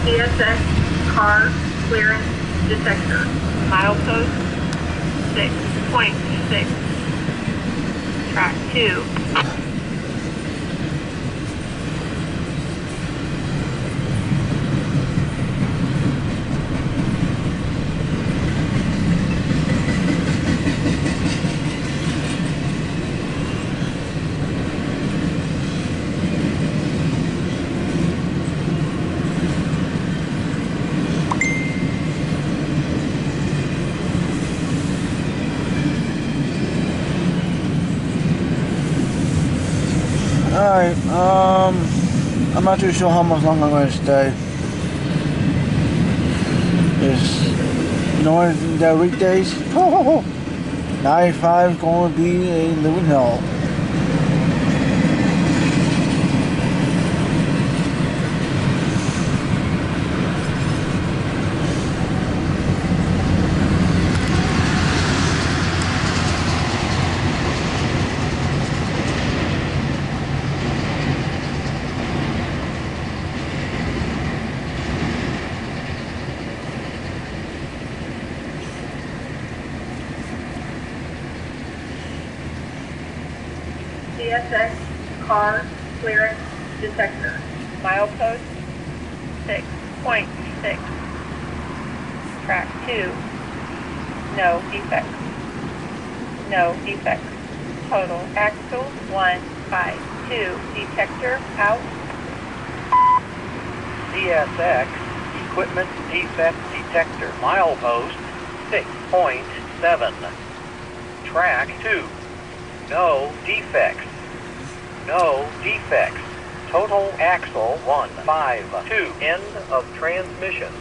CSX car clearance detector. Milepost 6.6. Track 2. Alright, I'm not too sure how much longer I'm going to stay. Knowing that weekdays, 95 is going to be a living hell. CSX car clearance detector. Milepost 6.6. Track 2. No defects. No defects. Total axle 152. Detector out. CSX equipment defect detector. Milepost 6.7. Track 2. No defects. No defects. Total axle 152. End of transmission.